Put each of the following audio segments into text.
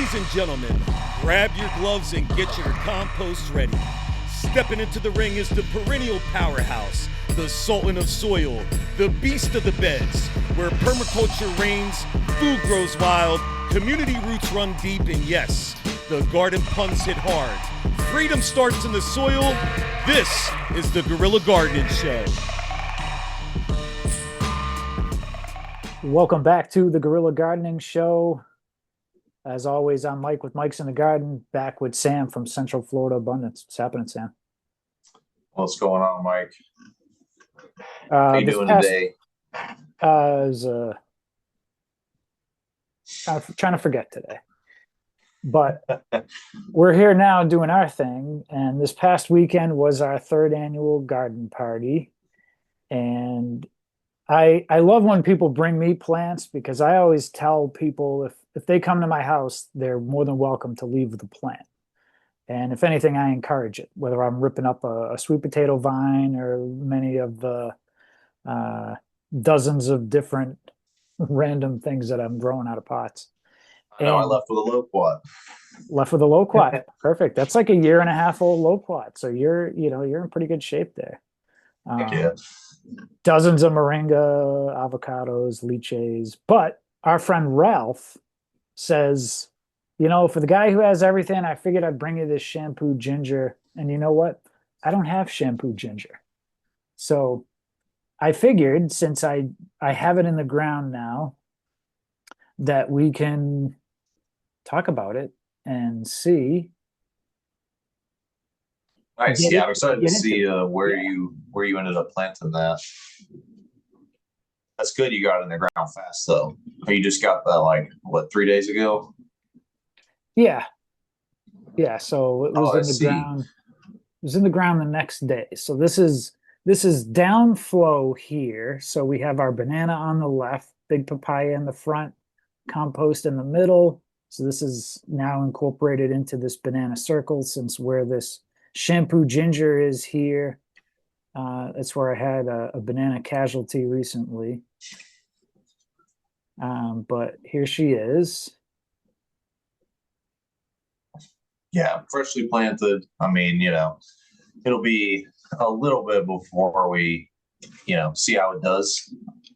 Ladies and gentlemen, grab your gloves and get your compost ready. Stepping into the ring is the perennial powerhouse, the sultan of soil, the beast of the beds, where permaculture reigns, food grows wild, community roots run deep, and yes, the garden punts hit hard. Freedom starts in the soil. This is the Guerrilla Gardening Show. Welcome back to the Guerrilla Gardening Show. As always, I'm Mike with Mike's in the Garden, back with Sam from Central Florida Abundance. What's happening, Sam? What's going on, Mike? How you doing today? Trying to forget today. But we're here now doing our thing, and this past weekend was our third annual garden party. And I love when people bring me plants, because I always tell people if they come to my house, they're more than welcome to leave with a plant. And if anything, I encourage it, whether I'm ripping up a sweet potato vine or many of the dozens of different random things that I'm growing out of pots. I left with a loquat. Left with a loquat. Perfect. That's like a 1.5-year-old loquat. So you're in pretty good shape there. Yeah. Dozens of moringa, avocados, lychees. But our friend Ralph says, for the guy who has everything, I figured I'd bring you this shampoo ginger. And you know what? I don't have shampoo ginger. So I figured, since I have it in the ground now, that we can talk about it and see. Nice. Yeah, I'm excited to see where you ended up planting that. That's good. You got it in the ground fast, though. You just got that 3 days ago? Yeah. So it was in the see. ground. It was in the ground the next day. So this is downflow here. So we have our banana on the left, big papaya in the front, compost in the middle. So this is now incorporated into this banana circle, since where this shampoo ginger is here. That's where I had a banana casualty recently. But here she is. Yeah, freshly planted. It'll be a little bit before we, see how it does.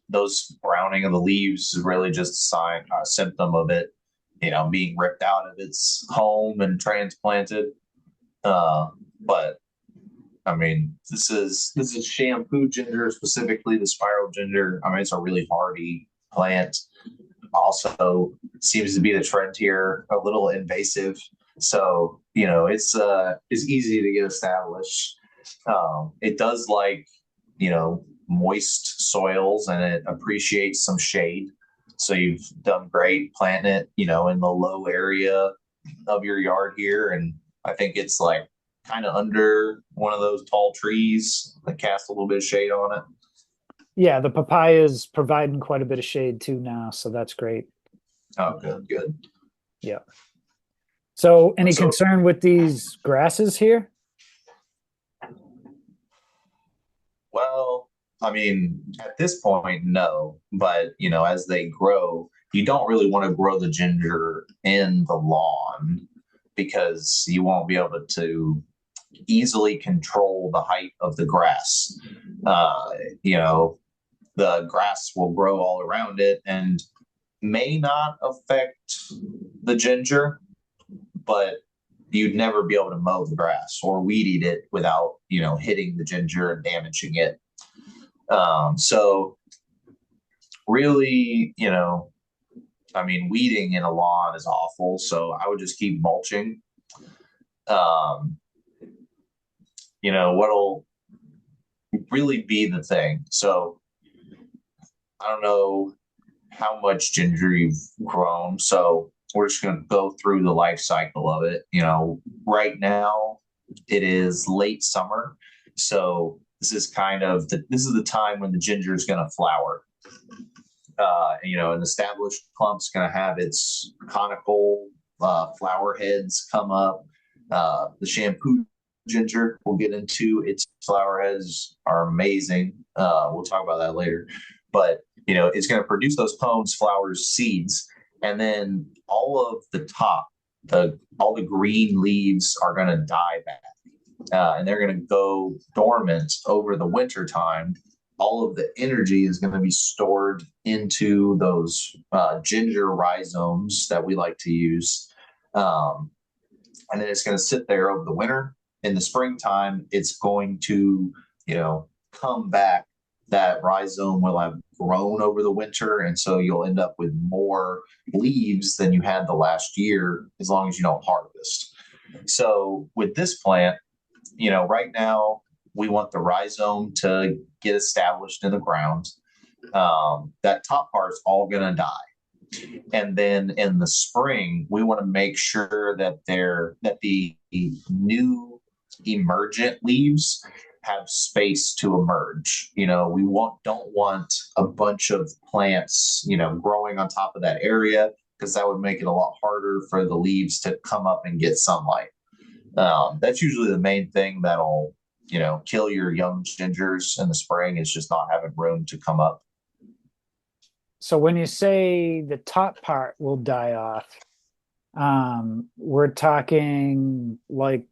Those browning of the leaves is really just a symptom of it, being ripped out of its home and transplanted. But this is shampoo ginger, specifically the spiral ginger. It's a really hardy plant. Also seems to be the trend here, a little invasive. So, it's easy to get established. It does like, moist soils, and it appreciates some shade. So you've done great planting it, in the low area of your yard here. And I think it's kind of under one of those tall trees that cast a little bit of shade on it. Yeah, the papaya is providing quite a bit of shade too now, so that's great. Oh, good. Yeah. So any concern with these grasses here? Well, at this point, no. But, as they grow, you don't really want to grow the ginger in the lawn, because you won't be able to easily control the height of the grass. The grass will grow all around it and may not affect the ginger, but you'd never be able to mow the grass or weed eat it without, hitting the ginger and damaging it. So really, weeding in a lawn is awful. So I would just keep mulching. What'll really be the thing. So I don't know how much ginger you've grown. So we're just going to go through the life cycle of it. Right now it is late summer. So this is the time when the ginger is going to flower. An established clump's going to have its conical flower heads come up. The shampoo ginger we'll get into, its flower heads are amazing. We'll talk about that later. But, it's going to produce those cones, flowers, seeds, and then all of the top the all the green leaves are going to die back, and they're going to go dormant over the winter time. All of the energy is going to be stored into those ginger rhizomes that we like to use. Um, and then it's going to sit there over the winter. In the springtime, it's going to, come back. That rhizome will have grown over the winter, and so you'll end up with more leaves than you had the last year, as long as you don't harvest. So with this plant, right now we want the rhizome to get established in the ground. That top part's all going to die. And then in the spring, we want to make sure that the new emergent leaves have space to emerge. We don't want a bunch of plants, growing on top of that area, because that would make it a lot harder for the leaves to come up and get sunlight. That's usually the main thing that'll, kill your young gingers in the spring, is just not having room to come up. So when you say the top part will die off, we're talking like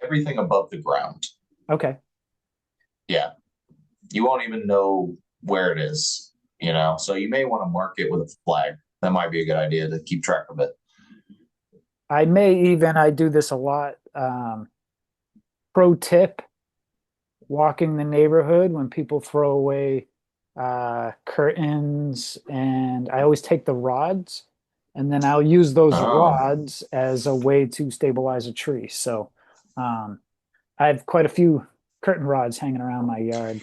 everything above the ground. Okay. Yeah. You won't even know where it is, so you may want to mark it with a flag. That might be a good idea to keep track of it. I do this a lot. Pro tip, walking the neighborhood when people throw away curtains, and I always take the rods, and then I'll use those Oh, rods as a way to stabilize a tree. So I have quite a few curtain rods hanging around my yard.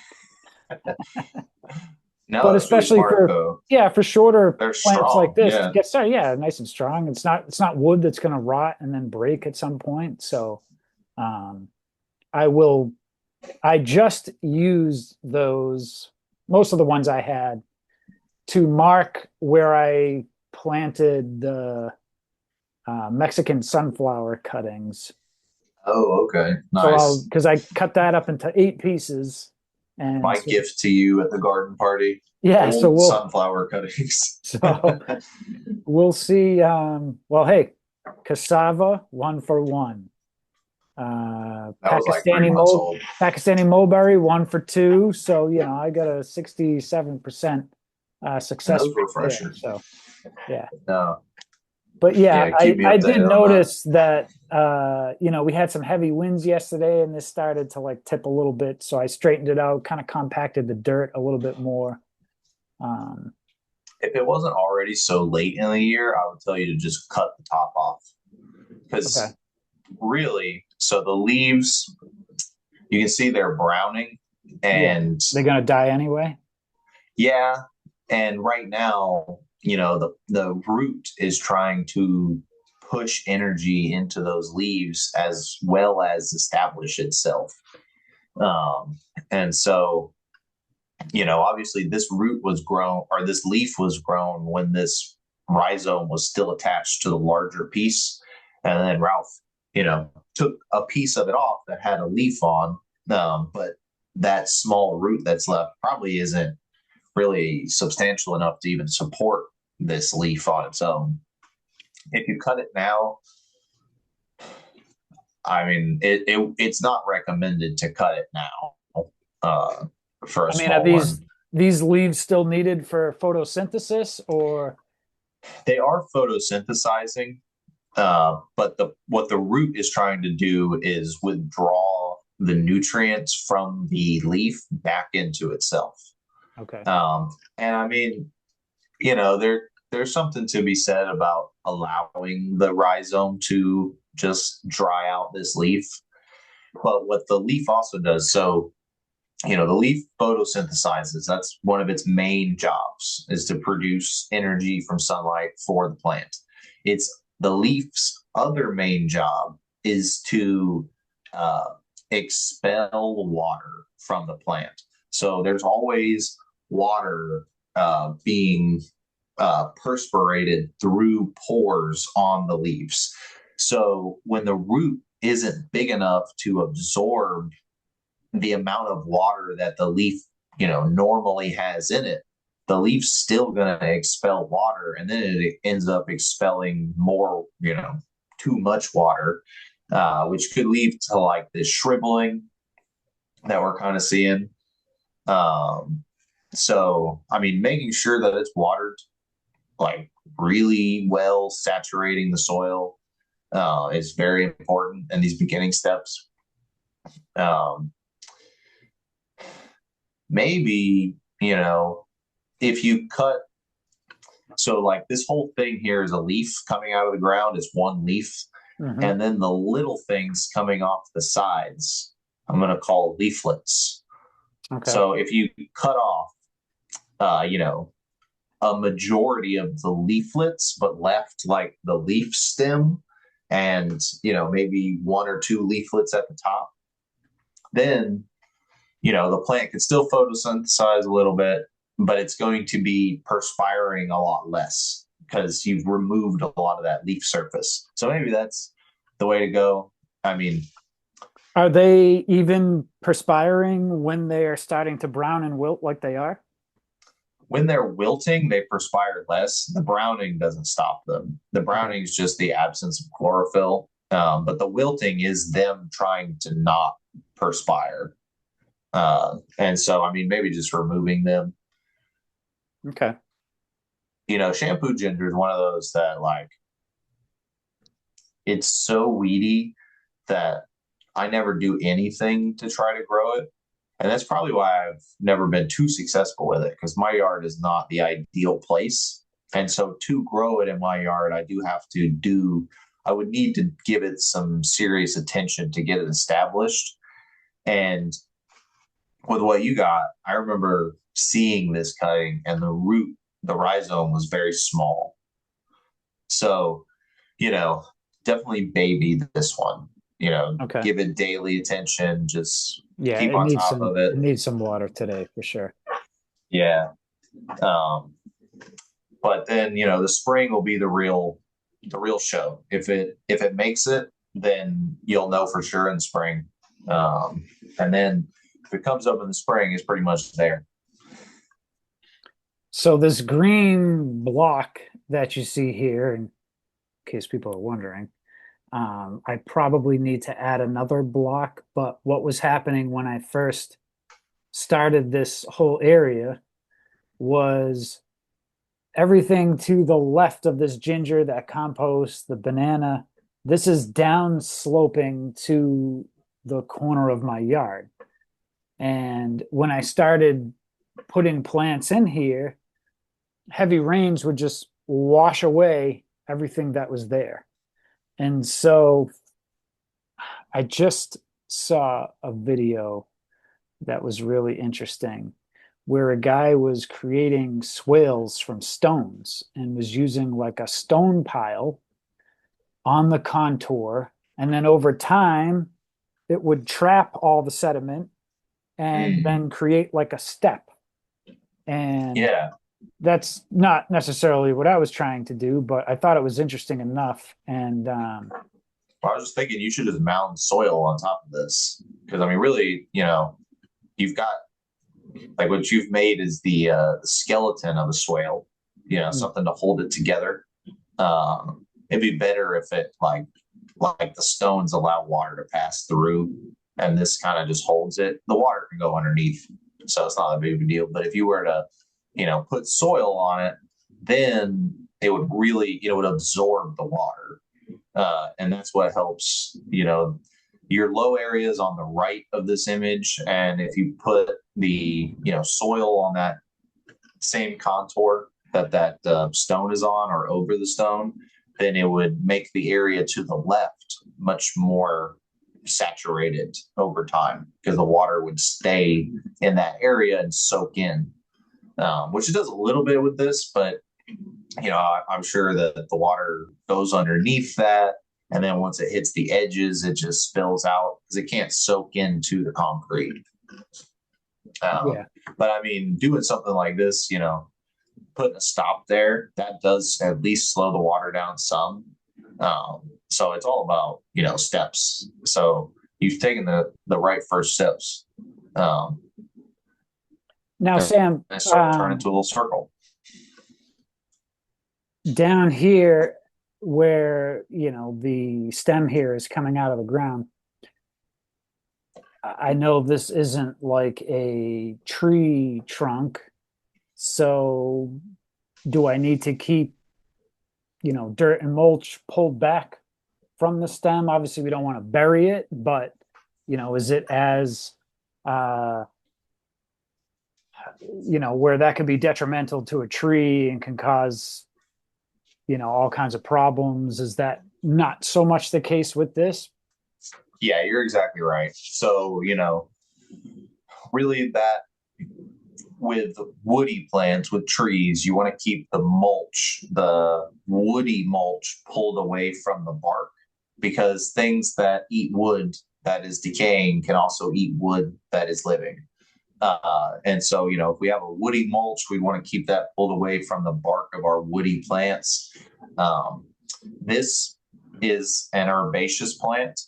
no, But that's really especially smart for though. yeah, for shorter They're plants like strong. this, to Yeah. get started, yeah, nice and strong. It's not wood that's going to rot and then break at some point. So um, I will. I just used those, most of the ones I had, to mark where I planted the Mexican sunflower cuttings. Oh, okay. So Nice. because I cut that up into 8 pieces, and My so gift to you at the garden party, yeah, so old we'll sunflower cuttings. so we'll see. Well, hey, cassava 1 for 1. That was like 3 months old. Pakistani mulberry 1 for 2. So I got a 67% And success those rate there. refreshers. So yeah, No. but yeah, Yeah, I keep me I did updated on that. notice that we had some heavy winds yesterday, and this started to like tip a little bit. So I straightened it out, kind of compacted the dirt a little bit more. Um, If it wasn't already so late in the year, I would tell you to just cut the top off. okay, Because really, so the leaves, you can see they're browning. yeah, And they're gonna die anyway. yeah, and right now, the root is trying to push energy into those leaves as well as establish itself. And so, obviously this root was grown, or this leaf was grown when this rhizome was still attached to the larger piece. And then Ralph, took a piece of it off that had a leaf on. But that small root that's left probably isn't really substantial enough to even support this leaf on its own. If you cut it now, I mean, it's not recommended to cut it now uh, for a I mean, are small one. these leaves still needed for photosynthesis, or They are photosynthesizing, but what the root is trying to do is withdraw the nutrients from the leaf back into itself. okay? And I mean, there's something to be said about allowing the rhizome to just dry out this leaf. But what the leaf also does, so the leaf photosynthesizes. That's one of its main jobs, is to produce energy from sunlight for the plant. It's the leaf's other main job is to uh, expel water from the plant. So there's always water being perspirated through pores on the leaves. So when the root isn't big enough to absorb the amount of water that the leaf, normally has in it, the leaf's still going to expel water, and then it ends up expelling more, too much water, which could lead to like this shriveling that we're kind of seeing. Um, so, I mean, making sure that it's watered like really well, saturating the soil is very important in these beginning steps. Um, maybe, if you cut, so like this whole thing here is a leaf coming out of the ground, it's one leaf. Hmm. And then the little things coming off the sides, I'm going to call leaflets. Okay. So if you cut off, a majority of the leaflets, but left like the leaf stem and, maybe one or two leaflets at the top, then, the plant could still photosynthesize a little bit, but it's going to be perspiring a lot less because you've removed a lot of that leaf surface. So maybe that's the way to go. I mean, Are they even perspiring when they are starting to brown and wilt like they are? when they're wilting, they perspire less. The browning doesn't stop them. The Okay. browning is just the absence of chlorophyll. But the wilting is them trying to not perspire. And so, I mean, maybe just removing them. Okay. Shampoo ginger is one of those that, like, it's so weedy that I never do anything to try to grow it. And that's probably why I've never been too successful with it because my yard is not the ideal place. And so to grow it in my yard, I would need to give it some serious attention to get it established. And with what you got, I remember seeing this cutting and the rhizome was very small. So, you know, definitely baby this one, Okay. give it daily attention, just Yeah, keep on top of it. it needs some water today for sure. Yeah. Um, but then, the spring will be the real show. If it makes it, then you'll know for sure in spring. And then if it comes up in the spring, it's pretty much there. So this green block that you see here, in case people are wondering, I probably need to add another block, but what was happening when I first started this whole area was everything to the left of this ginger, that compost, the banana, this is down sloping to the corner of my yard. And when I started putting plants in here, heavy rains would just wash away everything that was there. And so I just saw a video that was really interesting where a guy was creating swales from stones and was using like a stone pile on the contour. And then over time, it would trap all the sediment and Mm, then create like a step. And yeah. that's not necessarily what I was trying to do, but I thought it was interesting enough. And I was just thinking you should just mound soil on top of this because I mean, really, you've got like what you've made is the skeleton of a swale, something to hold it together. It'd be better if it like the stones allow water to pass through, and this kind of just holds it. The water can go underneath, so it's not a big deal. But if you were to, put soil on it, then it would really, it would absorb the water, and that's what helps. Your low areas on the right of this image, and if you put the soil on that same contour that stone is on or over the stone, then it would make the area to the left much more saturated over time because the water would stay in that area and soak in, which it does a little bit with this, but I'm sure that the water goes underneath that. And then once it hits the edges, it just spills out because it can't soak into the concrete. yeah, But I mean, doing something like this, putting a stop there, that does at least slow the water down some. So it's all about, steps. So you've taken the right first steps. Um, Now, and Sam, it started to turn into a little circle. down here where, the stem here is coming out of the ground, I know this isn't like a tree trunk. So do I need to keep, dirt and mulch pulled back from the stem? Obviously, we don't want to bury it, but, is it as, uh, where that could be detrimental to a tree and can cause, all kinds of problems? Is that not so much the case with this? Yeah, you're exactly right. So, really that with woody plants, with trees, you want to keep the woody mulch pulled away from the bark because things that eat wood that is decaying can also eat wood that is living. And so, if we have a woody mulch, we want to keep that pulled away from the bark of our woody plants. Um, this is an herbaceous plant.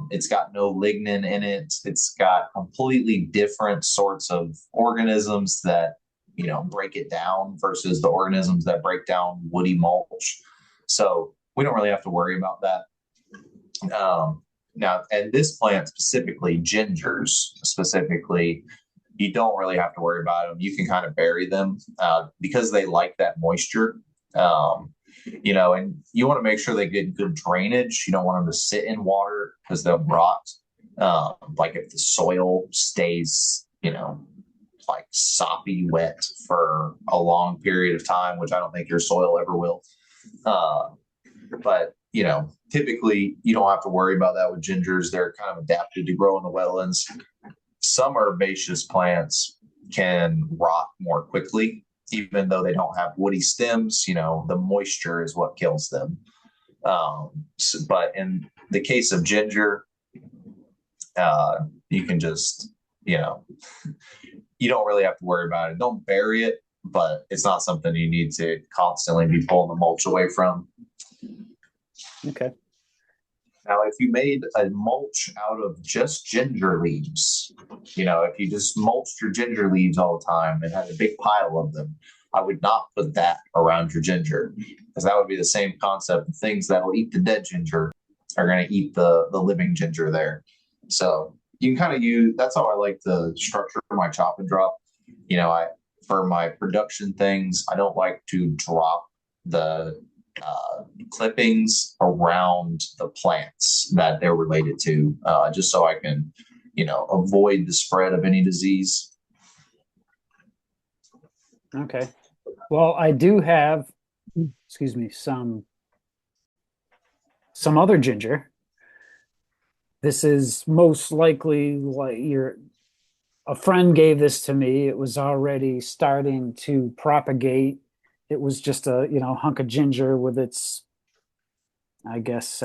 It's got no lignin in it. It's got completely different sorts of organisms that, break it down versus the organisms that break down woody mulch. So we don't really have to worry about that. Now, and this plant specifically, gingers specifically, you don't really have to worry about them. You can kind of bury them because they like that moisture. And you want to make sure they get good drainage. You don't want them to sit in water because they'll rot. Like if the soil stays, like soppy wet for a long period of time, which I don't think your soil ever will. But typically you don't have to worry about that with gingers. They're kind of adapted to grow in the wetlands. Some herbaceous plants can rot more quickly, even though they don't have woody stems. The moisture is what kills them. But in the case of ginger, you can just, you don't really have to worry about it. Don't bury it, but it's not something you need to constantly be pulling the mulch away from. Okay. Now, if you made a mulch out of just ginger leaves, if you just mulched your ginger leaves all the time and had a big pile of them, I would not put that around your ginger because that would be the same concept. Things that will eat the dead ginger are going to eat the living ginger there. So you can kind of use, that's how I like to structure my chop and drop. For my production things, I don't like to drop the clippings around the plants that they're related to, just so I can, avoid the spread of any disease. Okay. Well, I do have, excuse me, some other ginger. This is most likely like a friend gave this to me. It was already starting to propagate. It was just a, hunk of ginger with its, I guess,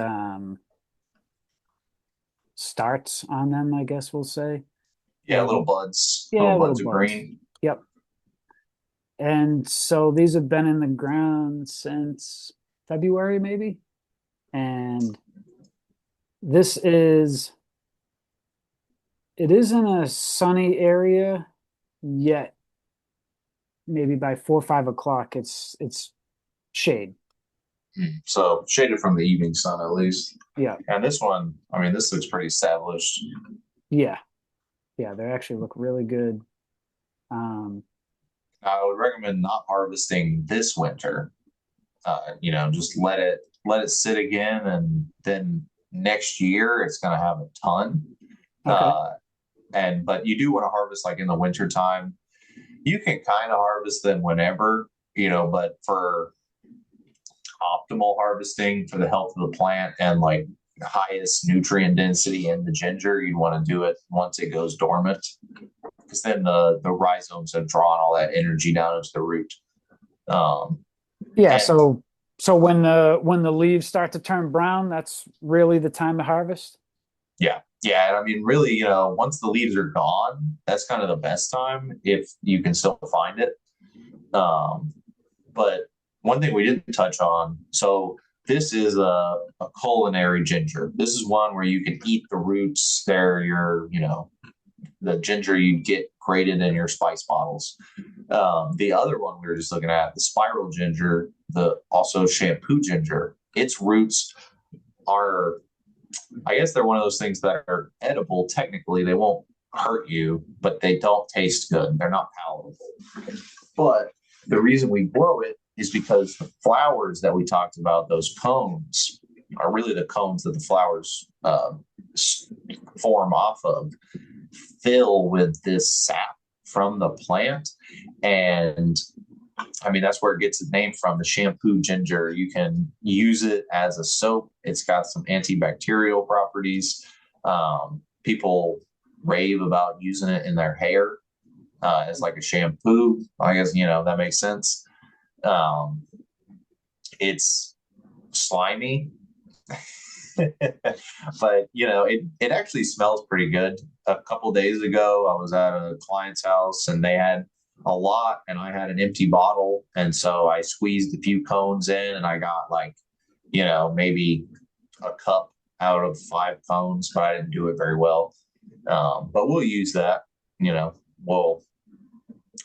starts on them, I guess we'll say. Yeah, little buds, Yeah, little little buds of buds. green. Yep. And so these have been in the ground since February, maybe. And this is, it is in a sunny area, yet maybe by 4 or 5 o'clock, it's shade. So shaded from the evening sun at least. Yeah. And this one, this looks pretty established. Yeah. Yeah. They actually look really good. I would recommend not harvesting this winter. Just let it sit again, and then next year it's going to have a ton. Okay. But you do want to harvest like in the winter time. You can kind of harvest them whenever, but for optimal harvesting for the health of the plant and like highest nutrient density in the ginger, you'd want to do it once it goes dormant, because then the rhizomes have drawn all that energy down into the root. Yeah. And So when the leaves start to turn brown, that's really the time to harvest. yeah, yeah. And really, once the leaves are gone, that's kind of the best time if you can still find it. But one thing we didn't touch on, so this is a culinary ginger. This is one where you can eat the roots. They're the ginger you get created in your spice bottles. The other one we were just looking at, the spiral ginger, the also shampoo ginger, its roots are, I guess they're one of those things that are edible. Technically, they won't hurt you, but they don't taste good. They're not palatable. But the reason we grow it is because the flowers that we talked about, those cones, are really the cones that the flowers form off of, fill with this sap from the plant. And I mean, that's where it gets its name from, the shampoo ginger. You can use it as a soap. It's got some antibacterial properties. People rave about using it in their hair as like a shampoo. I guess, that makes sense. It's slimy, but it actually smells pretty good. A couple days ago, I was at a client's house and they had a lot and I had an empty bottle. And so I squeezed a few cones in and I got like, maybe a cup out of 5 cones, but I didn't do it very well. But we'll use that, we'll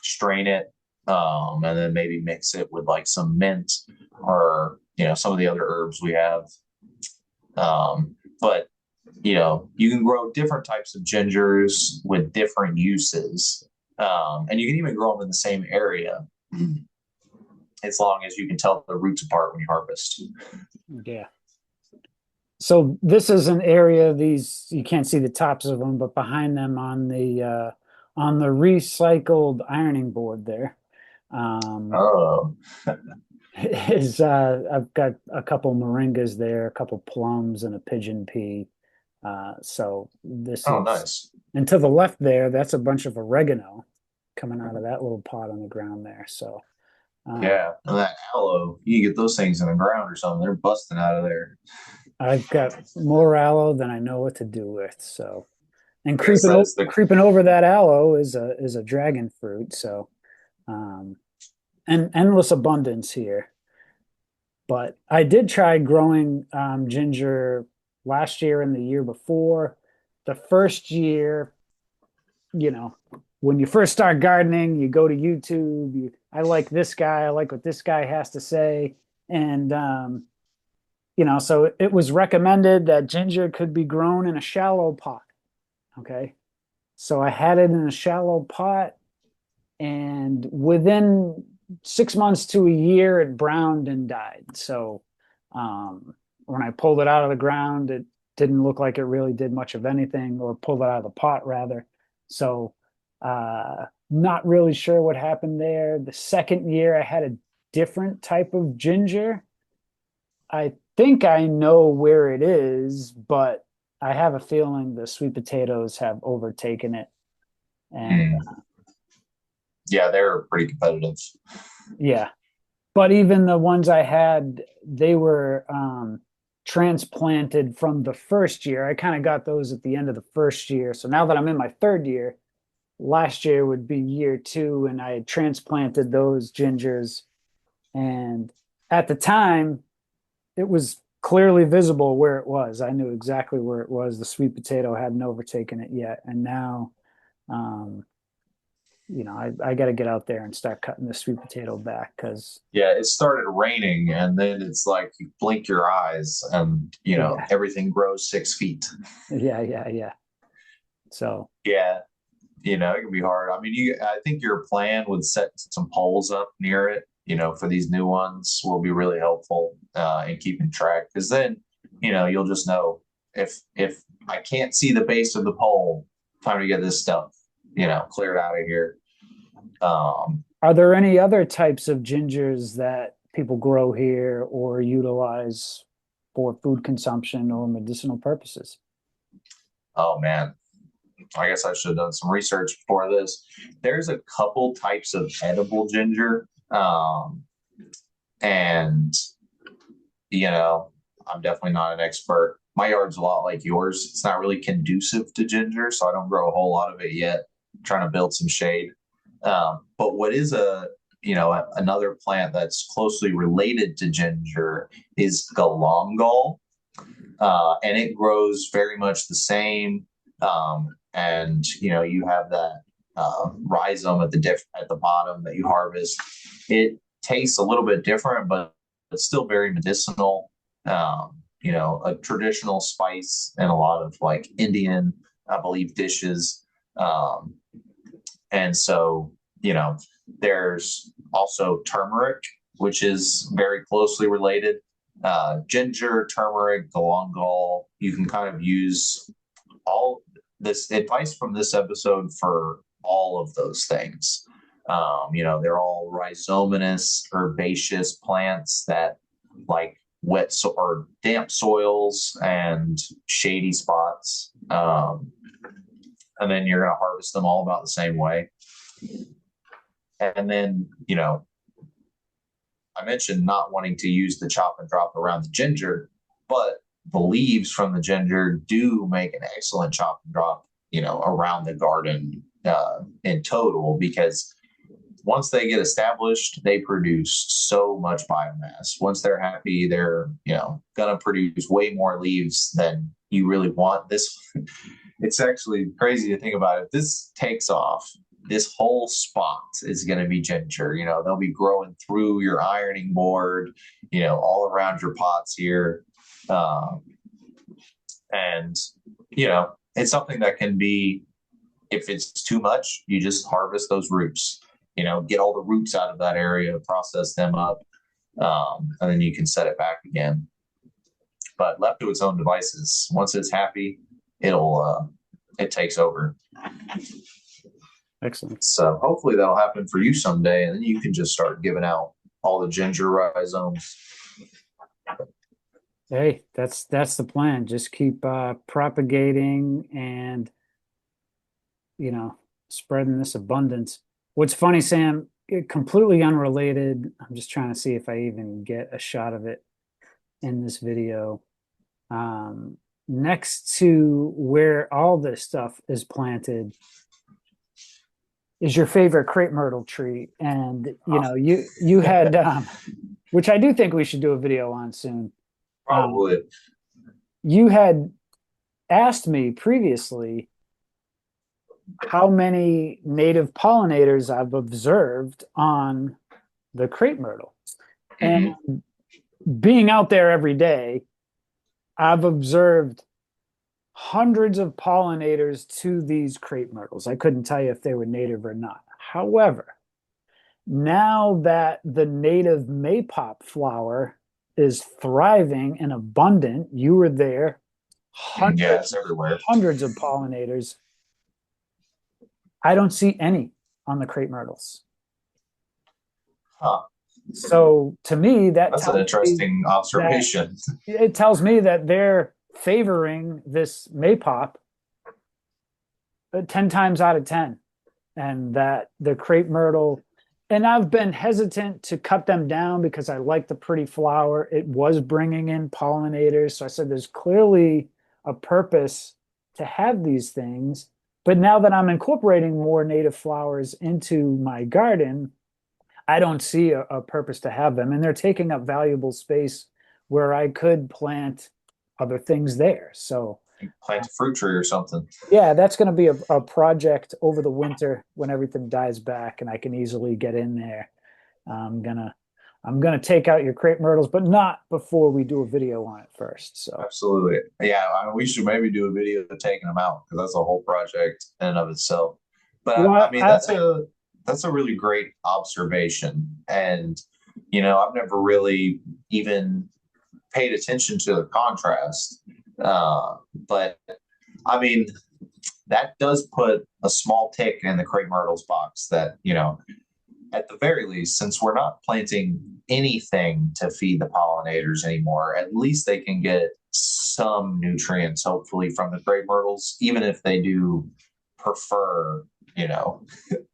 strain it, and then maybe mix it with like some mint or, some of the other herbs we have. But you can grow different types of gingers with different uses. And you can even grow them in the same area as long as you can tell the roots apart when you harvest. Yeah. So this is an area, these, you can't see the tops of them, but behind them on the recycled ironing board there, Oh, is I've got a couple moringas there, a couple plums, and a pigeon pea. So this oh, is, nice. and to the left there, that's a bunch of oregano coming out of that little pot on the ground there. So Yeah, and that aloe, you get those things in the ground or something, they're busting out of there. I've got more aloe than I know what to do with. So, and I guess that's the creeping over that aloe is a dragon fruit. So, and endless abundance here. But I did try growing ginger last year and the year before. The first year, when you first start gardening, you go to YouTube. I like this guy. I like what this guy has to say. And, so it was recommended that ginger could be grown in a shallow pot. Okay. So I had it in a shallow pot, and within 6 months to a year, it browned and died. So when I pulled it out of the ground, it didn't look like it really did much of anything, or pulled it out of the pot rather. So not really sure what happened there. The second year, I had a different type of ginger. I think I know where it is, but I have a feeling the sweet potatoes have overtaken it. And yeah, they're pretty competitive. yeah, but even the ones I had, they were transplanted from the first year. I kind of got those at the end of the first year. So now that I'm in my third year, last year would be year 2, and I had transplanted those gingers. And at the time, it was clearly visible where it was. I knew exactly where it was. The sweet potato hadn't overtaken it yet. And now, I got to get out there and start cutting the sweet potato back because Yeah, it started raining, and then it's like you blink your eyes, and yeah, everything grows 6 feet. yeah. So Yeah, it can be hard. I mean, I think your plan would set some poles up near it, for these new ones will be really helpful in keeping track. Because then, you'll just know if I can't see the base of the pole, time to get this stuff, cleared out of here. are there any other types of gingers that people grow here or utilize for food consumption or medicinal purposes? Oh man, I guess I should have done some research before this. There's a couple types of edible ginger. And, I'm definitely not an expert. My yard's a lot like yours. It's not really conducive to ginger, so I don't grow a whole lot of it yet. I'm trying to build some shade. But what is another plant that's closely related to ginger is galangal. And it grows very much the same. And, you have that rhizome at the bottom that you harvest. It tastes a little bit different, but it's still very medicinal. A traditional spice in a lot of like Indian, I believe, dishes. Um, and so, there's also turmeric, which is very closely related. Ginger, turmeric, galangal. You can kind of use all this advice from this episode for all of those things. They're all rhizominous, herbaceous plants that like or damp soils and shady spots. And then you're going to harvest them all about the same way. And then, I mentioned not wanting to use the chop and drop around the ginger, but the leaves from the ginger do make an excellent chop and drop, around the garden in total, because once they get established, they produce so much biomass. Once they're happy, they're, going to produce way more leaves than you really want. It's actually crazy to think about. If this takes off, this whole spot is going to be ginger. They'll be growing through your ironing board, all around your pots here. And, it's something that can be, if it's too much, you just harvest those roots, get all the roots out of that area, process them up, and then you can set it back again. But left to its own devices, once it's happy, it takes over. Excellent. So hopefully that'll happen for you someday, and then you can just start giving out all the ginger rhizomes. Hey, that's the plan. Just keep propagating and spreading this abundance. What's funny, Sam, completely unrelated. I'm just trying to see if I even get a shot of it in this video. Next to where all this stuff is planted is your favorite crepe myrtle tree. And you had which I do think we should do a video on soon. Probably. You had asked me previously how many native pollinators I've observed on the crepe myrtle. And being out there every day, I've observed hundreds of pollinators to these crepe myrtles. I couldn't tell you if they were native or not. However, now that the native maypop flower is thriving and abundant, you were there, It's everywhere. hundreds of pollinators. I don't see any on the crepe myrtles. Huh. So to me, that's an interesting observation. It tells me that they're favoring this maypop 10 times out of 10, and that the crepe myrtle, and I've been hesitant to cut them down because I like the pretty flower. It was bringing in pollinators. So I said, there's clearly a purpose to have these things. But now that I'm incorporating more native flowers into my garden, I don't see a purpose to have them. And they're taking up valuable space where I could plant other things there. So plant a fruit tree or something. Yeah, that's going to be a project over the winter when everything dies back and I can easily get in there. I'm gonna take out your crepe myrtles, but not before we do a video on it first. So absolutely, yeah. We should maybe do a video of taking them out, because that's a whole project in and of itself. But I mean, that's a really great observation, and I've never really even paid attention to the contrast. But I mean, that does put a small tick in the crepe myrtles box that, at the very least, since we're not planting anything to feed the pollinators anymore, at least they can get some nutrients, hopefully, from the crepe myrtles, even if they do prefer,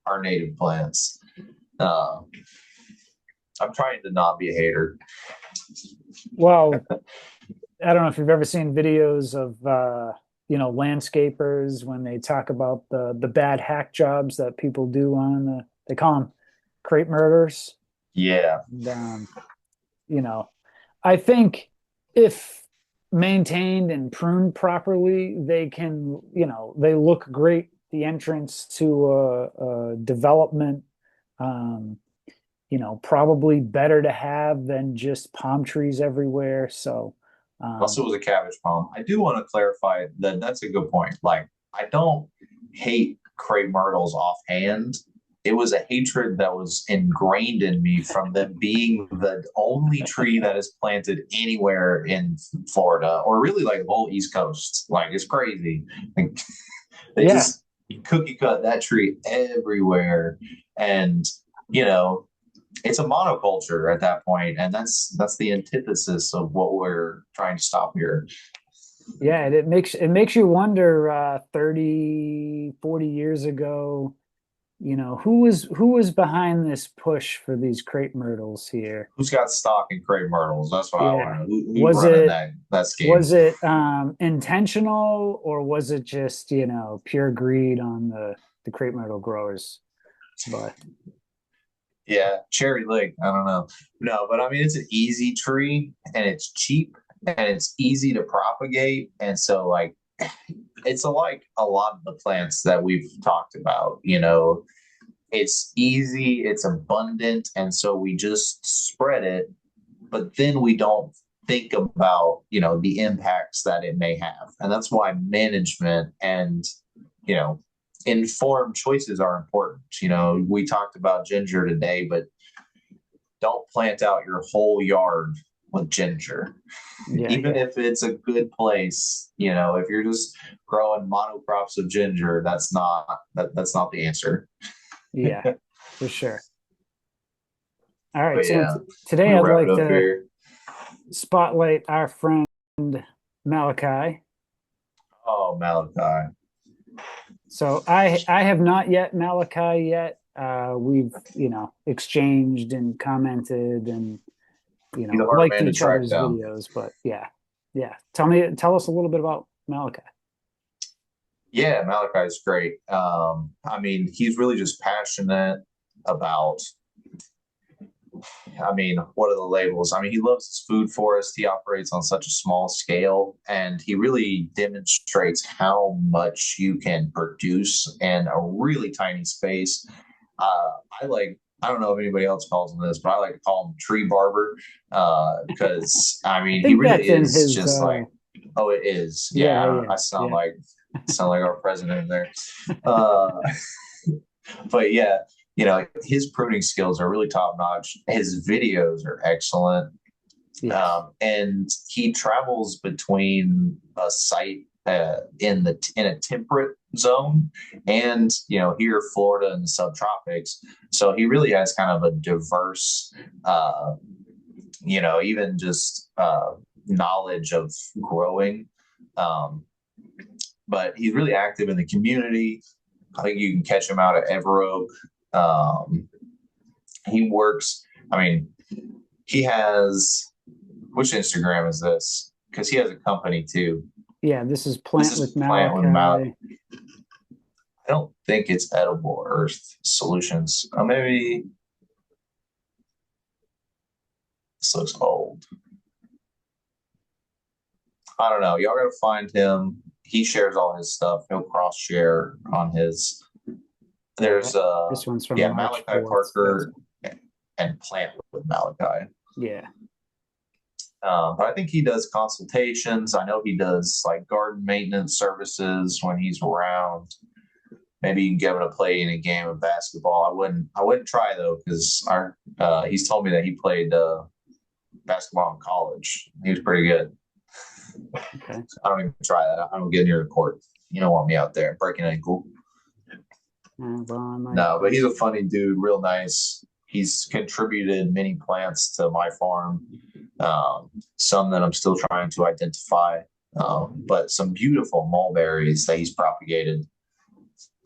our native plants. I'm trying to not be a hater. Well, I don't know if you've ever seen videos of landscapers when they talk about the bad hack jobs that people do on they call them crepe murders. Yeah. And, I think if maintained and pruned properly, they can, they look great the entrance to a development. Um, probably better to have than just palm trees everywhere. So, Also was a cabbage palm. I do want to clarify that that's a good point. Like, I don't hate crepe myrtles offhand. It was a hatred that was ingrained in me from them being the only tree that is planted anywhere in Florida, or really like the whole East Coast. Like, it's crazy. Like, they yeah, just cookie cut that tree everywhere. And, you know, it's a monoculture at that point, and that's the antithesis of what we're trying to stop here. yeah, it makes you wonder 30, 40 years ago, who was behind this push for these crepe myrtles here. Who's got stock in crepe myrtles? That's what I want Yeah. to know. Who's Was running it that scheme? was it intentional, or was it just, pure greed on the crepe myrtle growers? But Yeah, cherry lake. I don't know. No, but I mean, it's an easy tree, and it's cheap, and it's easy to propagate, and so like it's like a lot of the plants that we've talked about. It's easy, it's abundant, and so we just spread it, but then we don't think about, the impacts that it may have. And that's why management and, you know, informed choices are important. We talked about ginger today, but don't plant out your whole yard with ginger. yeah, Even yeah, if it's a good place, if you're just growing monocrops of ginger, that's not the answer. yeah, for sure. All right, But so yeah, today we I'd wrap it like up to here. spotlight our friend Malachi. Oh, Malachi. So I have not yet Malachi yet. We've exchanged and commented and He's a hard liked man to each track other's down. videos, but yeah, yeah. Tell us a little bit about Malachi. Yeah, Malachi's great. I mean, he's really just passionate about, I mean, what are the labels? I mean, he loves his food forest. He operates on such a small scale, and he really demonstrates how much you can produce in a really tiny space. I like, I don't know if anybody else calls him this, but I like to call him Tree Barber because, I I mean, he think really that's in is his. just like, oh, it is. Yeah, Yeah, yeah, I yeah, sound like our president there. Uh, but yeah, his pruning skills are really top notch. His videos are excellent. yes, And he travels between a site in a temperate zone and here Florida and the subtropics. So he really has kind of a diverse, even just knowledge of growing. Um, but he's really active in the community. I think you can catch him out at Everoak. Um, he works. I mean, he has which Instagram is this? Because he has a company too. yeah. This is This Plant is with Plant with Mouth. Malachi. I don't think it's Edible Earth Solutions. Maybe this looks old. I don't know. Y'all gotta find him. He shares all his stuff. He'll cross share on his. Yeah, There's this one's from yeah, March Malachi 4th. Parker and Plant with Malachi. Yeah. But I think he does consultations. I know he does like garden maintenance services when he's around. Maybe you can give him a play in a game of basketball. I wouldn't try though because our he's told me that he played basketball in college. He was pretty good. Okay. So I don't even try that. I don't get near the court. You don't want me out there breaking ankle. Well, I might. No, but he's a funny dude, real nice. He's contributed many plants to my farm, some that I'm still trying to identify, but some beautiful mulberries that he's propagated.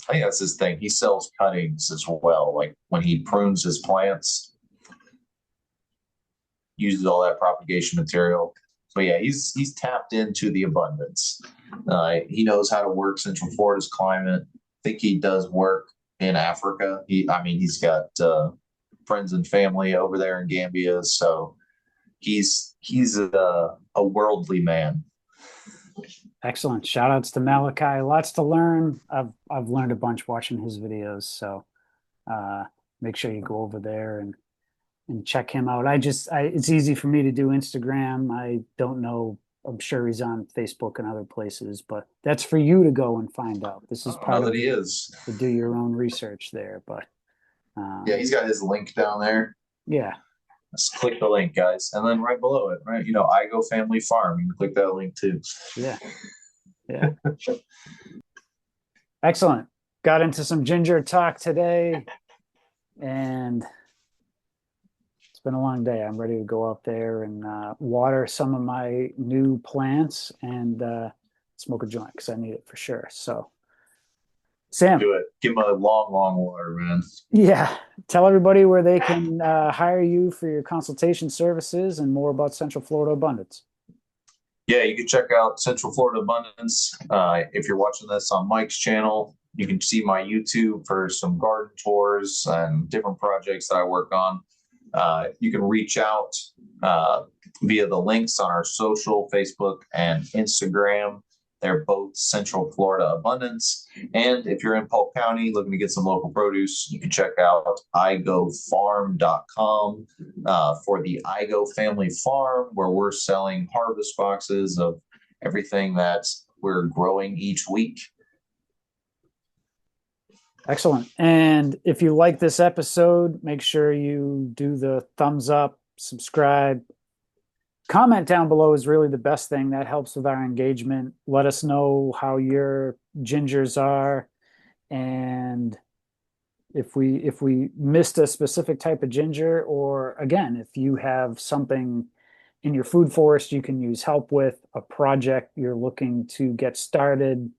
I think that's his thing. He sells cuttings as well. Like when he prunes his plants, uses all that propagation material. So yeah, he's tapped into the abundance. He knows how to work Central Florida's climate. I think he does work in Africa. I mean, he's got friends and family over there in Gambia, so he's a worldly man. Excellent. Shout outs to Malachi. Lots to learn. I've learned a bunch watching his videos. So make sure you go over there and check him out. It's easy for me to do Instagram. I don't know. I'm sure he's on Facebook and other places, but that's for you to go and find out. This is I don't part know of that he is. to do your own research there. But Yeah, he's got his link down there. yeah, Just click the link, guys, and then right below it, right? I Go Family Farm. You can click that link too. yeah, yeah. Excellent. Got into some ginger talk today, and it's been a long day. I'm ready to go out there and water some of my new plants and smoke a joint because I need it for sure. So, Sam, Do it. Give him a long, long water, man. yeah, tell everybody where they can hire you for your consultation services and more about Central Florida Abundance. Yeah, you can check out Central Florida Abundance. If you're watching this on Mike's channel, you can see my YouTube for some garden tours and different projects that I work on. You can reach out via the links on our social, Facebook, and Instagram. They're both Central Florida Abundance. And if you're in Polk County looking to get some local produce, you can check out igofarm.com for the iGo Family Farm, where we're selling harvest boxes of everything that we're growing each week. Excellent. And if you like this episode, make sure you do the thumbs up, subscribe. Comment down below is really the best thing. That helps with our engagement. Let us know how your gingers are. And if we missed a specific type of ginger, or again, if you have something in your food forest you can use help with, a project you're looking to get started,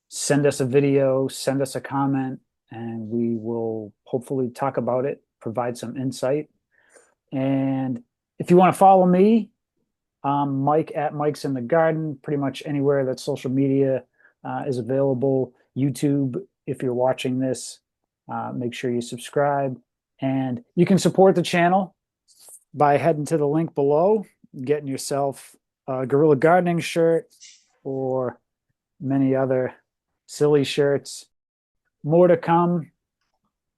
send us a video, send us a comment, and we will hopefully talk about it, provide some insight. And if you want to follow me, Mike at Mike's in the Garden, pretty much anywhere that social media is available. YouTube, if you're watching this, make sure you subscribe. And you can support the channel by heading to the link below, getting yourself a Guerrilla Gardening shirt or many other silly shirts. More to come.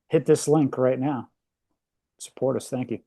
Hit this link right now. Support us. Thank you.